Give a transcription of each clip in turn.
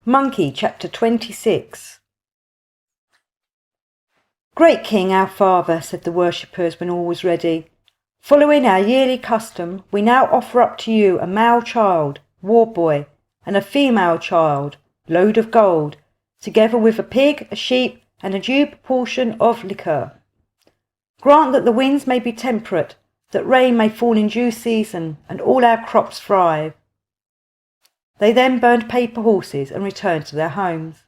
Monkey, Chapter 26. Great King, our Father, said the worshippers when all was ready, following our yearly custom, we now offer up to you a male child, War Boy, and a female child, Load of Gold, together with a pig, a sheep, and a due proportion of liquor. Grant that the winds may be temperate, that rain may fall in due season, and all our crops thrive. They then burned paper horses and returned to their homes.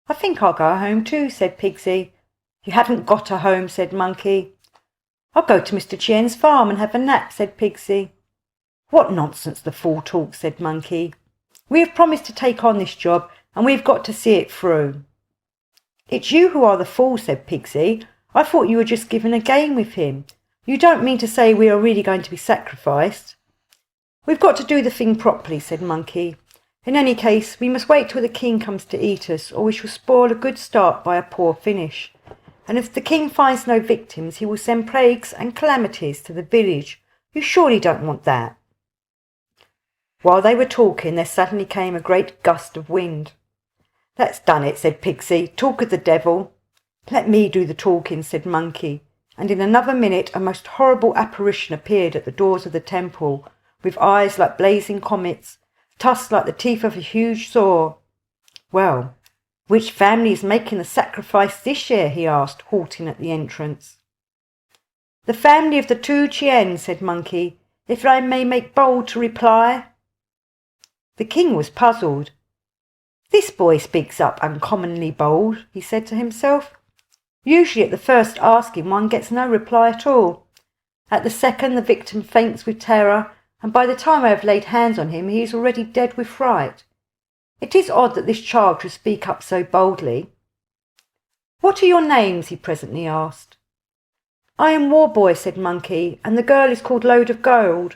I think I'll go home too, said Pigsy. You haven't got a home, said Monkey. I'll go to Mr. Chien's farm and have a nap, said Pigsy. What nonsense the fool talks, said Monkey. We have promised to take on this job, and we've got to see it through. It's you who are the fool, said Pigsy. I thought you were just given a game with him. You don't mean to say we are really going to be sacrificed? We've got to do the thing properly, said Monkey. In any case, we must wait till the king comes to eat us, or we shall spoil a good start by a poor finish. And if the king finds no victims, he will send plagues and calamities to the village. You surely don't want that. While they were talking, there suddenly came a great gust of wind. That's done it, said Pigsy. Talk of the devil. Let me do the talking, said Monkey. And in another minute a most horrible apparition appeared at the doors of the temple, with eyes like blazing comets, tusks like the teeth of a huge saw. Well, which family is making the sacrifice this year? He asked, halting at the entrance. The family of the two Chiens, said Monkey, if I may make bold to reply. The king was puzzled. This boy speaks up uncommonly bold, he said to himself. Usually at the first asking one gets no reply at all. At the second the victim faints with terror, and by the time I have laid hands on him he is already dead with fright. It is odd that this child should speak up so boldly. What are your names? He presently asked. I am War Boy, said Monkey, and the girl is called Load of Gold.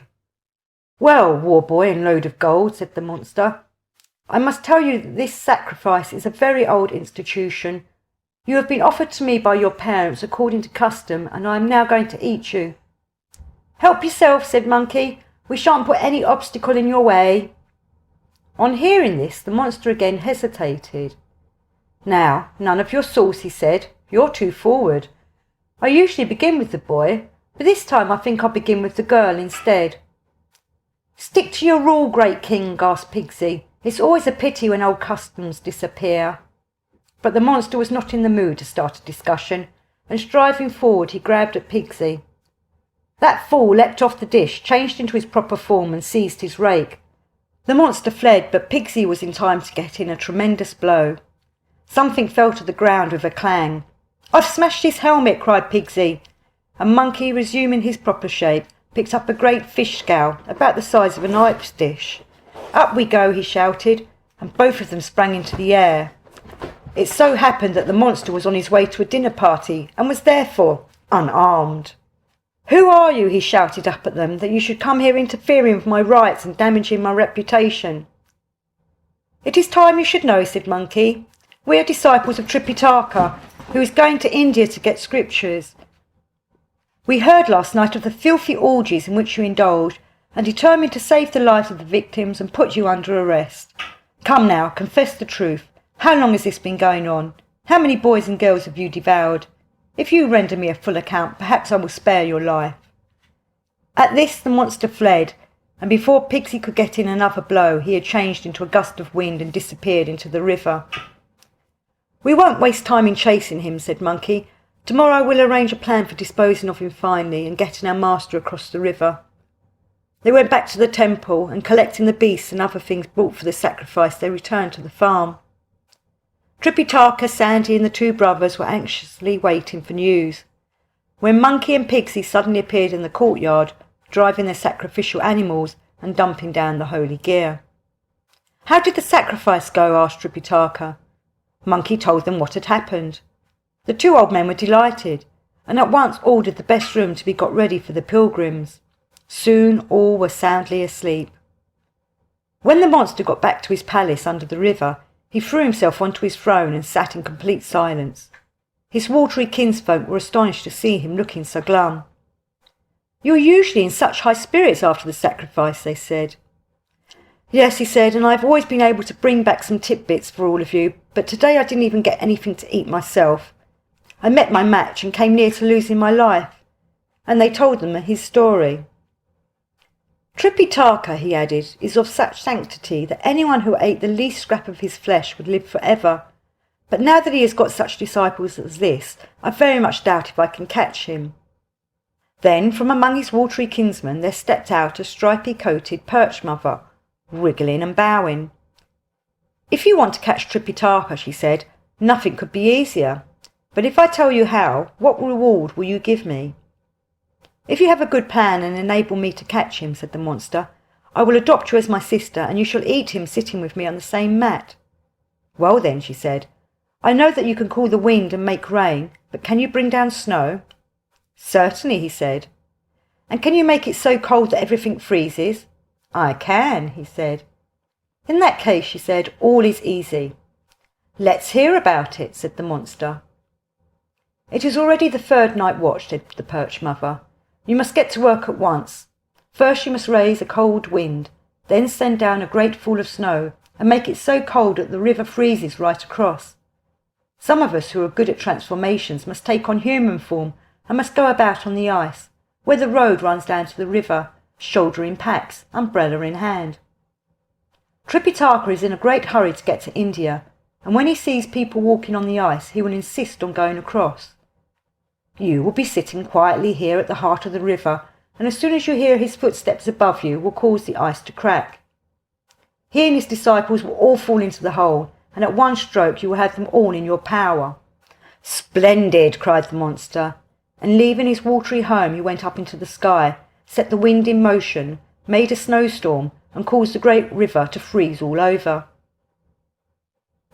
Well, War Boy and Load of Gold, said the monster, I must tell you that this sacrifice is a very old institution. You have been offered to me by your parents according to custom, and I am now going to eat you. Help yourself, said Monkey. We shan't put any obstacle in your way. On hearing this, the monster again hesitated. Now, none of your sauce, he said. You're too forward. I usually begin with the boy, but this time I think I'll begin with the girl instead. Stick to your rule, great king, gasped Pigsy. It's always a pity when old customs disappear. But the monster was not in the mood to start a discussion, and striving forward he grabbed at Pigsy. That fool leapt off the dish, changed into his proper form and seized his rake. The monster fled, but Pigsy was in time to get in a tremendous blow. Something fell to the ground with a clang. I've smashed his helmet, cried Pigsy, and Monkey, resuming his proper shape, picked up a great fish scowl, about the size of an ice dish. Up we go, he shouted, and both of them sprang into the air. It so happened that the monster was on his way to a dinner party, and was therefore unarmed. Who are you, he shouted up at them, that you should come here interfering with my rights and damaging my reputation? It is time you should know, said Monkey. We are disciples of Tripitaka, who is going to India to get scriptures. We heard last night of the filthy orgies in which you indulged, and determined to save the lives of the victims and put you under arrest. Come now, confess the truth. How long has this been going on? How many boys and girls have you devoured? If you render me a full account, perhaps I will spare your life. At this the monster fled, and before Pigsy could get in another blow, he had changed into a gust of wind and disappeared into the river. We won't waste time in chasing him, said Monkey. Tomorrow we'll arrange a plan for disposing of him finally and getting our master across the river. They went back to the temple, and collecting the beasts and other things brought for the sacrifice, they returned to the farm. Tripitaka, Sandy and the two brothers were anxiously waiting for news, when Monkey and Pigsy suddenly appeared in the courtyard, driving their sacrificial animals and dumping down the holy gear. How did the sacrifice go? Asked Tripitaka. Monkey told them what had happened. The two old men were delighted, and at once ordered the best room to be got ready for the pilgrims. Soon all were soundly asleep. When the monster got back to his palace under the river, he threw himself onto his throne and sat in complete silence. His watery kinsfolk were astonished to see him looking so glum. You are usually in such high spirits after the sacrifice, they said. Yes, he said, and I've always been able to bring back some tidbits for all of you, but today I didn't even get anything to eat myself. I met my match and came near to losing my life. And they told them his story. Tripitaka, he added, is of such sanctity that anyone who ate the least scrap of his flesh would live forever. But now that he has got such disciples as this, I very much doubt if I can catch him. Then from among his watery kinsmen there stepped out a stripy-coated perch mother, wriggling and bowing. If you want to catch Tripitaka, she said, nothing could be easier. But if I tell you how, what reward will you give me? If you have a good plan and enable me to catch him, said the monster, I will adopt you as my sister, and you shall eat him sitting with me on the same mat. Well then, she said, I know that you can call the wind and make rain, but can you bring down snow? Certainly, he said. And can you make it so cold that everything freezes? I can, he said. In that case, she said, all is easy. Let's hear about it, said the monster. It is already the third night watch, said the perch mother. You must get to work at once. First you must raise a cold wind, then send down a great fall of snow, and make it so cold that the river freezes right across. Some of us who are good at transformations must take on human form and must go about on the ice, where the road runs down to the river, shoulder in packs, umbrella in hand. Tripitaka is in a great hurry to get to India, and when he sees people walking on the ice, he will insist on going across. You will be sitting quietly here at the heart of the river, and as soon as you hear his footsteps above you will cause the ice to crack. He and his disciples will all fall into the hole, and at one stroke you will have them all in your power. Splendid, cried the monster, and leaving his watery home he went up into the sky, set the wind in motion, made a snowstorm, and caused the great river to freeze all over.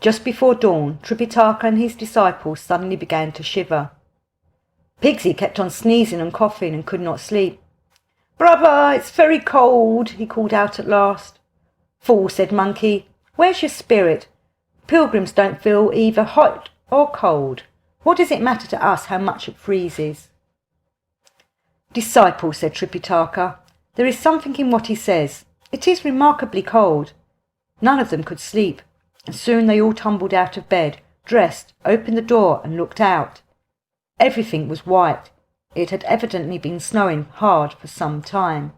Just before dawn, Tripitaka and his disciples suddenly began to shiver. Pigsy kept on sneezing and coughing and could not sleep. Brother, it's very cold, he called out at last. Fool, said Monkey, where's your spirit? Pilgrims don't feel either hot or cold. What does it matter to us how much it freezes? Disciple, said Tripitaka, there is something in what he says. It is remarkably cold. None of them could sleep, and soon they all tumbled out of bed, dressed, opened the door and looked out. Everything was white. It had evidently been snowing hard for some time.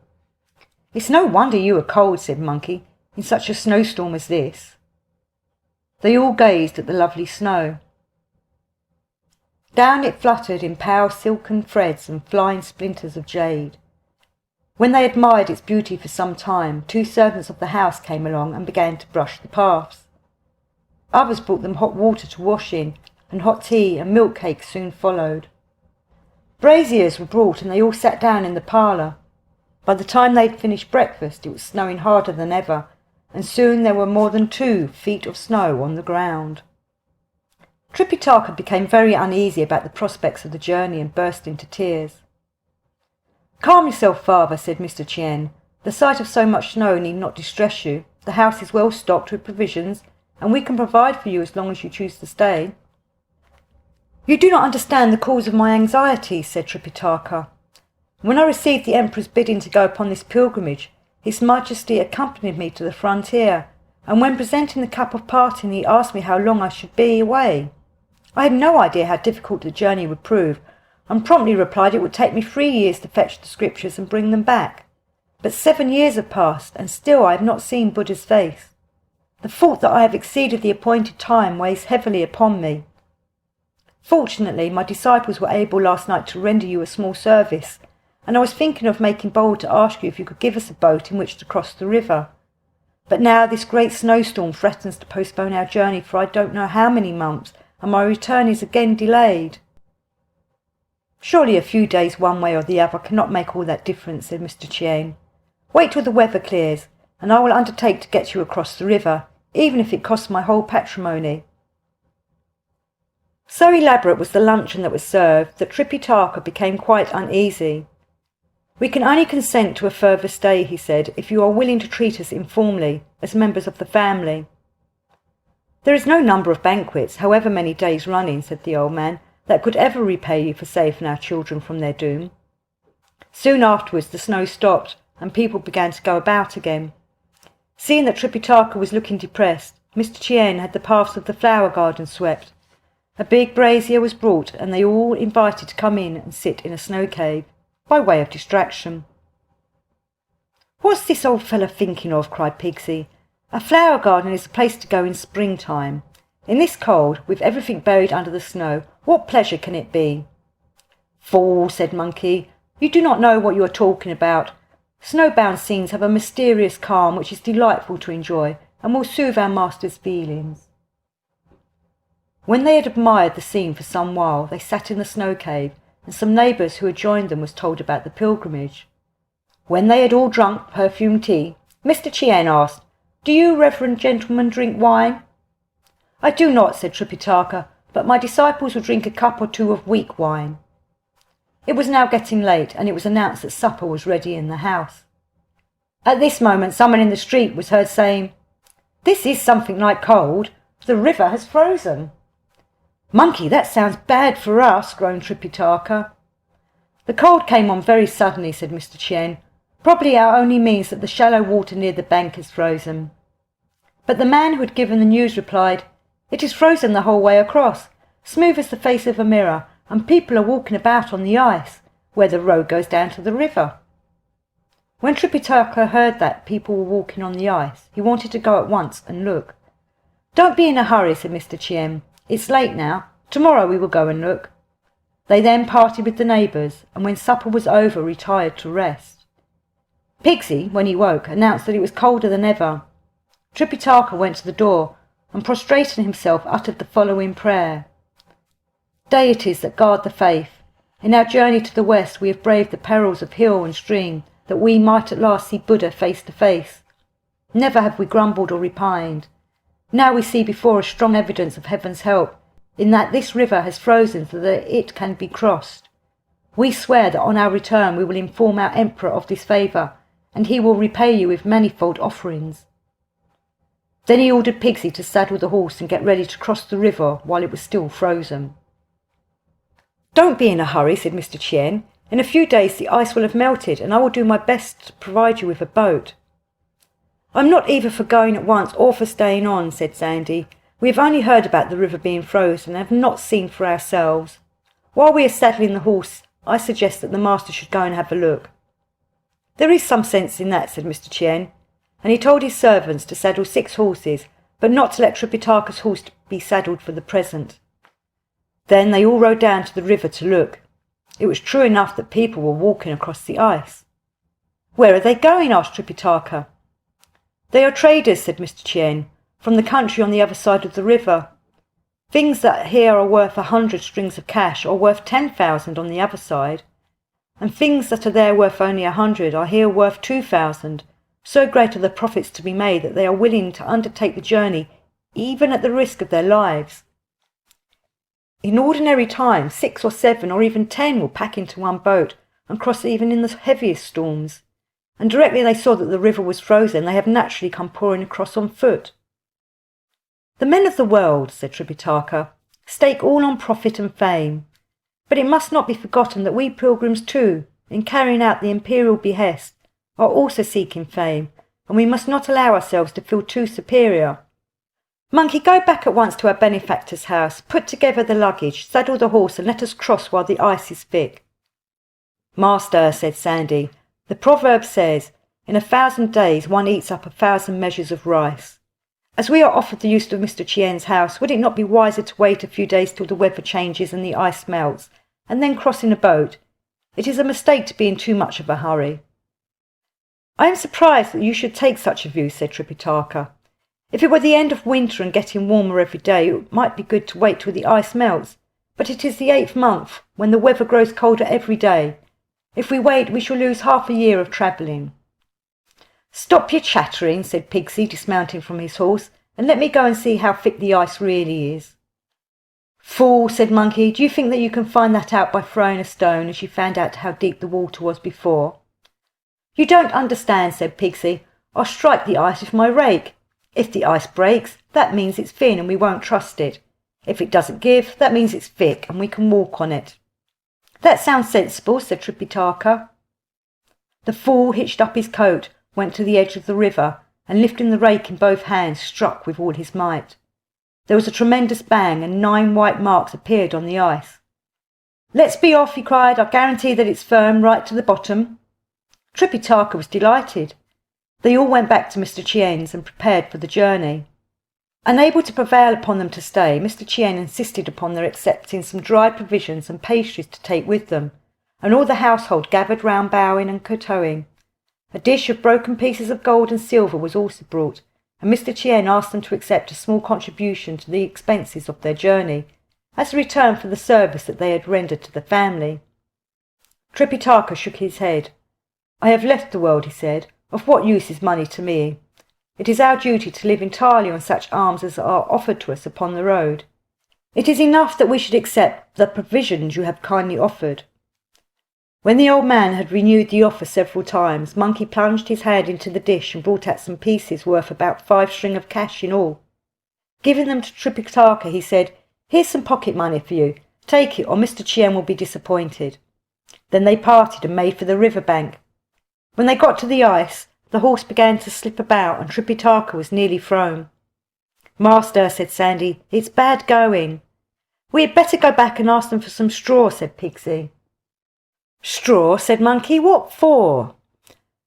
It's no wonder you are cold, said Monkey, in such a snowstorm as this. They all gazed at the lovely snow. Down it fluttered in pale silken threads and flying splinters of jade. When they admired its beauty for some time, 2 servants of the house came along and began to brush the paths. Others brought them hot water to wash in, and hot tea and milk cakes soon followed. Braziers were brought and they all sat down in the parlour. By the time they'd finished breakfast it was snowing harder than ever, and soon there were more than 2 feet of snow on the ground. Tripitaka became very uneasy about the prospects of the journey and burst into tears. Calm yourself, father, said Mr. Chien. The sight of so much snow need not distress you. The house is well stocked with provisions, and we can provide for you as long as you choose to stay. You do not understand the cause of my anxiety, said Tripitaka. When I received the Emperor's bidding to go upon this pilgrimage, His Majesty accompanied me to the frontier, and when presenting the cup of parting he asked me how long I should be away. I had no idea how difficult the journey would prove, and promptly replied it would take me 3 years to fetch the scriptures and bring them back. But 7 years have passed, and still I have not seen Buddha's face. The thought that I have exceeded the appointed time weighs heavily upon me. Fortunately, my disciples were able last night to render you a small service, and I was thinking of making bold to ask you if you could give us a boat in which to cross the river. But now this great snowstorm threatens to postpone our journey for I don't know how many months, and my return is again delayed. Surely a few days one way or the other cannot make all that difference, said Mr. Chien. Wait till the weather clears, and I will undertake to get you across the river, even if it costs my whole patrimony. So elaborate was the luncheon that was served that Tripitaka became quite uneasy. We can only consent to a further stay, he said, if you are willing to treat us informally, as members of the family. There is no number of banquets, however many days running, said the old man, that could ever repay you for saving our children from their doom. Soon afterwards the snow stopped, and people began to go about again. Seeing that Tripitaka was looking depressed, Mr. Chien had the paths of the flower garden swept. A big brazier was brought, and they all invited to come in and sit in a snow cave, by way of distraction. "What's this old fellow thinking of?" cried Pigsy. "A flower garden is the place to go in springtime. In this cold, with everything buried under the snow, what pleasure can it be?" "Fool," said Monkey, "you do not know what you are talking about. Snowbound scenes have a mysterious calm which is delightful to enjoy, and will soothe our master's feelings." When they had admired the scene for some while, they sat in the snow cave, and some neighbours who had joined them was told about the pilgrimage. When they had all drunk perfumed tea, Mr. Chien asked, "Do you reverend gentlemen drink wine?" "I do not," said Tripitaka, "but my disciples will drink a cup or two of weak wine." It was now getting late, and it was announced that supper was ready in the house. At this moment someone in the street was heard saying, "This is something like cold. The river has frozen." "Monkey, that sounds bad for us," groaned Tripitaka. "The cold came on very suddenly," said Mr. Chien. "Probably our only means that the shallow water near the bank is frozen." But the man who had given the news replied, "It is frozen the whole way across, smooth as the face of a mirror, and people are walking about on the ice, where the road goes down to the river." When Tripitaka heard that people were walking on the ice, he wanted to go at once and look. "Don't be in a hurry," said Mr. Chien. "It's late now. Tomorrow we will go and look." They then parted with the neighbours, and when supper was over retired to rest. Pigsy, when he woke, announced that it was colder than ever. Tripitaka went to the door, and prostrating himself uttered the following prayer: "Deities that guard the faith, in our journey to the west we have braved the perils of hill and stream, that we might at last see Buddha face to face. Never have we grumbled or repined. Now we see before us strong evidence of heaven's help, in that this river has frozen so that it can be crossed. We swear that on our return we will inform our emperor of this favour, and he will repay you with manifold offerings." Then he ordered Pigsy to saddle the horse and get ready to cross the river while it was still frozen. "Don't be in a hurry," said Mr. Chien. "In a few days the ice will have melted, and I will do my best to provide you with a boat." "I'm not either for going at once or for staying on," said Sandy. "We have only heard about the river being frozen and have not seen for ourselves. While we are saddling the horse, I suggest that the master should go and have a look." "There is some sense in that," said Mr. Chien, and he told his servants to saddle 6 horses, but not to let Tripitaka's horse be saddled for the present. Then they all rode down to the river to look. It was true enough that people were walking across the ice. "Where are they going?" asked Tripitaka. "They are traders," said Mr. Chien, "from the country on the other side of the river. Things that here are worth 100 strings of cash are worth 10,000 on the other side, and things that are there worth only 100 are here worth 2,000. So great are the profits to be made that they are willing to undertake the journey even at the risk of their lives. In ordinary times 6 or 7 or even 10 will pack into one boat and cross even in the heaviest storms, and directly they saw that the river was frozen they have naturally come pouring across on foot." "The men of the world," said Tripitaka, "stake all on profit and fame. But it must not be forgotten that we pilgrims too, in carrying out the imperial behest, are also seeking fame, and we must not allow ourselves to feel too superior. Monkey, go back at once to our benefactor's house, put together the luggage, saddle the horse, and let us cross while the ice is thick." "Master," said Sandy, "the proverb says, 'In 1,000 days one eats up 1,000 measures of rice.' As we are offered the use of Mr. Chien's house, would it not be wiser to wait a few days till the weather changes and the ice melts, and then cross in a boat? It is a mistake to be in too much of a hurry." "I am surprised that you should take such a view," said Tripitaka. "If it were the end of winter and getting warmer every day, it might be good to wait till the ice melts, but it is the 8th month, when the weather grows colder every day. If we wait, we shall lose half a year of travelling." "Stop your chattering," said Pigsy, dismounting from his horse, "and let me go and see how thick the ice really is." "Fool," said Monkey, "do you think that you can find that out by throwing a stone, as you found out how deep the water was before?" "You don't understand," said Pigsy. "I'll strike the ice with my rake. If the ice breaks, that means it's thin and we won't trust it. If it doesn't give, that means it's thick and we can walk on it." "That sounds sensible," said Tripitaka. The fool hitched up his coat, went to the edge of the river, and lifting the rake in both hands struck with all his might. There was a tremendous bang and 9 white marks appeared on the ice. "Let's be off," he cried. "I guarantee that it's firm right to the bottom." Tripitaka was delighted. They all went back to Mr. Chien's and prepared for the journey. Unable to prevail upon them to stay, Mr. Chien insisted upon their accepting some dried provisions and pastries to take with them, and all the household gathered round bowing and kowtowing. A dish of broken pieces of gold and silver was also brought, and Mr. Chien asked them to accept a small contribution to the expenses of their journey, as a return for the service that they had rendered to the family. Tripitaka shook his head. "I have left the world," he said. "Of what use is money to me? It is our duty to live entirely on such alms as are offered to us upon the road. It is enough that we should accept the provisions you have kindly offered." When the old man had renewed the offer several times, Monkey plunged his hand into the dish and brought out some pieces worth about 5 string of cash in all. Giving them to Tripitaka, he said, "Here's some pocket money for you. Take it, or Mr. Chien will be disappointed." Then they parted and made for the river bank. When they got to the ice, the horse began to slip about and Tripitaka was nearly thrown. "Master," said Sandy, "it's bad going." "We had better go back and ask them for some straw," said Pigsy. "Straw?" said Monkey. "What for?"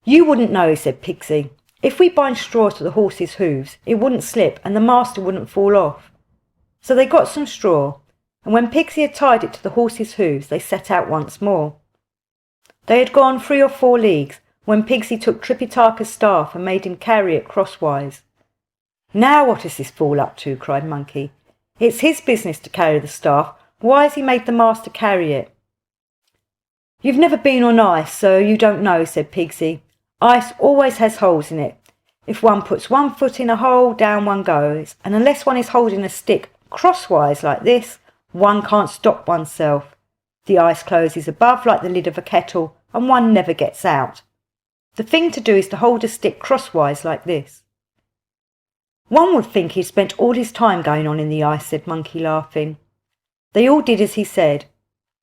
"You wouldn't know," said Pigsy. "If we bind straw to the horse's hooves, it wouldn't slip and the master wouldn't fall off." So they got some straw, and when Pigsy had tied it to the horse's hooves, they set out once more. They had gone 3 or 4 leagues, when Pigsy took Tripitaka's staff and made him carry it crosswise. "Now what is this fool up to?" cried Monkey. "It's his business to carry the staff. Why has he made the master carry it?" "You've never been on ice, so you don't know," said Pigsy. "Ice always has holes in it. If one puts one foot in a hole, down one goes, and unless one is holding a stick crosswise like this, one can't stop oneself. The ice closes above like the lid of a kettle, and one never gets out. The thing to do is to hold a stick crosswise like this." "One would think he'd spent all his time going on in the ice," said Monkey, laughing. They all did as he said.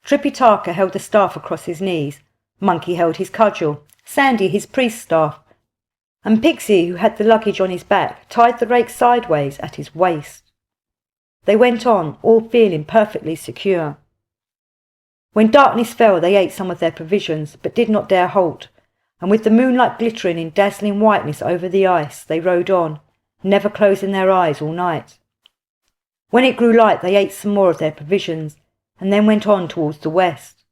Tripitaka held the staff across his knees, Monkey held his cudgel, Sandy his priest's staff, and Pigsy, who had the luggage on his back, tied the rake sideways at his waist. They went on, all feeling perfectly secure. When darkness fell, they ate some of their provisions, but did not dare halt, and with the moonlight glittering in dazzling whiteness over the ice, they rode on, never closing their eyes all night. When it grew light, they ate some more of their provisions, and then went on towards the west.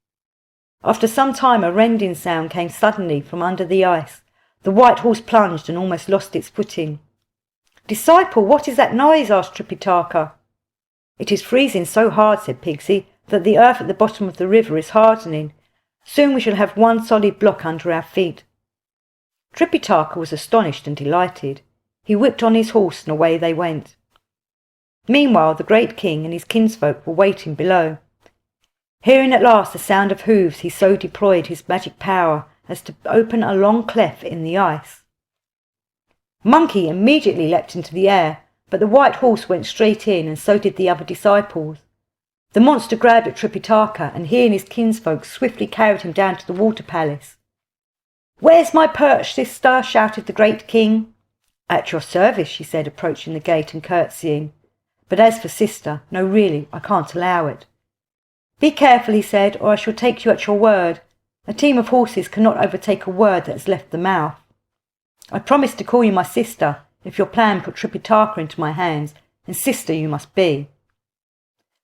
After some time, a rending sound came suddenly from under the ice. The white horse plunged and almost lost its footing. "Disciple, what is that noise?" asked Tripitaka. "It is freezing so hard," said Pigsy, "that the earth at the bottom of the river is hardening. Soon we shall have one solid block under our feet." Tripitaka was astonished and delighted. He whipped on his horse and away they went. Meanwhile, the great king and his kinsfolk were waiting below. Hearing at last the sound of hoofs, he so deployed his magic power as to open a long cleft in the ice. Monkey immediately leapt into the air, but the white horse went straight in, and so did the other disciples. The monster grabbed at Tripitaka, and he and his kinsfolk swiftly carried him down to the water palace. "Where's my perch, sister?" shouted the great king. "At your service," she said, approaching the gate and curtsying. "But as for sister, no, really, I can't allow it." "Be careful," he said, "or I shall take you at your word. A team of horses cannot overtake a word that has left the mouth. I promise to call you my sister, if your plan put Tripitaka into my hands, and sister you must be."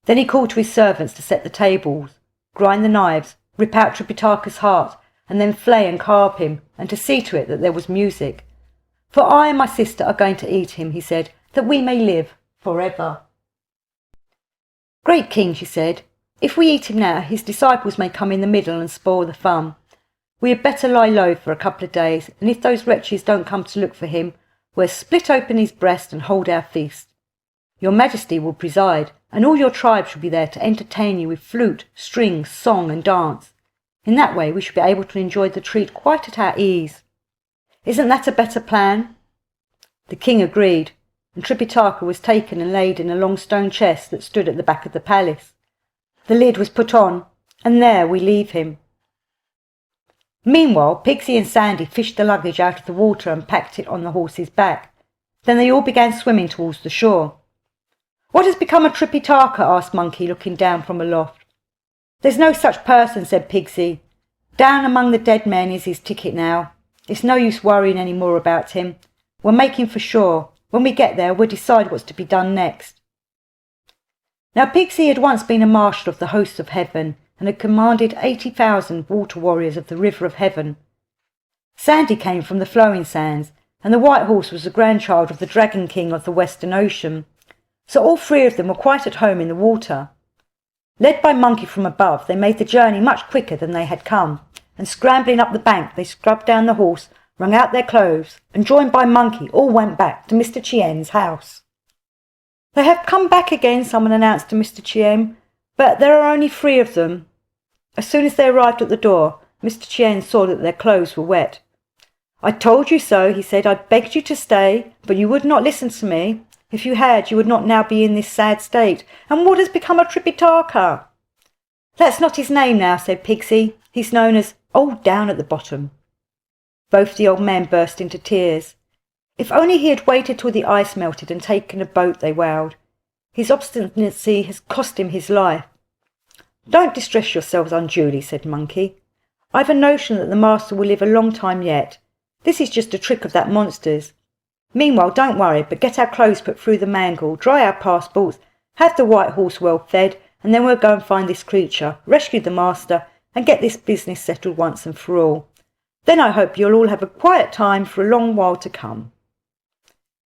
Then he called to his servants to set the tables, grind the knives, rip out Tripitaka's heart, and then flay and carve him, and to see to it that there was music. "For I and my sister are going to eat him," he said, "that we may live forever." "Great king," she said, "if we eat him now, his disciples may come in the middle and spoil the fun. We had better lie low for a couple of days, and if those wretches don't come to look for him, we'll split open his breast and hold our feast. Your Majesty will preside, and all your tribe shall be there to entertain you with flute, strings, song and dance. In that way we shall be able to enjoy the treat quite at our ease. Isn't that a better plan?" The king agreed, and Tripitaka was taken and laid in a long stone chest that stood at the back of the palace. The lid was put on, and there we leave him. Meanwhile, Pixie and Sandy fished the luggage out of the water and packed it on the horse's back. Then they all began swimming towards the shore. "What has become of Tripitaka?" asked Monkey, looking down from aloft. "There's no such person," said Pixie. "Down among the dead men is his ticket now. It's no use worrying any more about him. We're making for shore. When we get there, we'll decide what's to be done next." Now Pixie had once been a marshal of the hosts of heaven and had commanded 80,000 water warriors of the river of heaven. Sandy came from the flowing sands, and the white horse was the grandchild of the Dragon King of the Western Ocean. So all three of them were quite at home in the water. Led by Monkey from above, they made the journey much quicker than they had come, and scrambling up the bank, they scrubbed down the horse, wrung out their clothes, and joined by Monkey, all went back to Mr. Chien's house. "They have come back again," someone announced to Mr. Chien, "but there are only 3 of them." As soon as they arrived at the door, Mr. Chien saw that their clothes were wet. "I told you so," he said. "I begged you to stay, but you would not listen to me. If you had, you would not now be in this sad state. And what has become of Tripitaka?" "That's not his name now," said Pixie. "He's known as Old Down at the Bottom." Both the old men burst into tears. If only he had waited till the ice melted and taken a boat, they wailed. His obstinacy has cost him his life. "Don't distress yourselves unduly," said Monkey. "I've a notion that the master will live a long time yet. This is just a trick of that monster's. Meanwhile, don't worry, but get our clothes put through the mangle, dry our passports, have the white horse well fed, and then we'll go and find this creature, rescue the master, and get this business settled once and for all. Then I hope you'll all have a quiet time for a long while to come."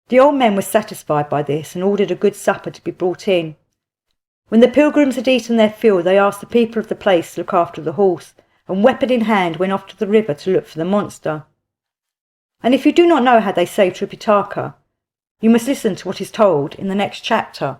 The old men were satisfied by this and ordered a good supper to be brought in. When the pilgrims had eaten their fill, they asked the people of the place to look after the horse, and weapon in hand went off to the river to look for the monster. And if you do not know how they saved Tripitaka, you must listen to what is told in the next chapter.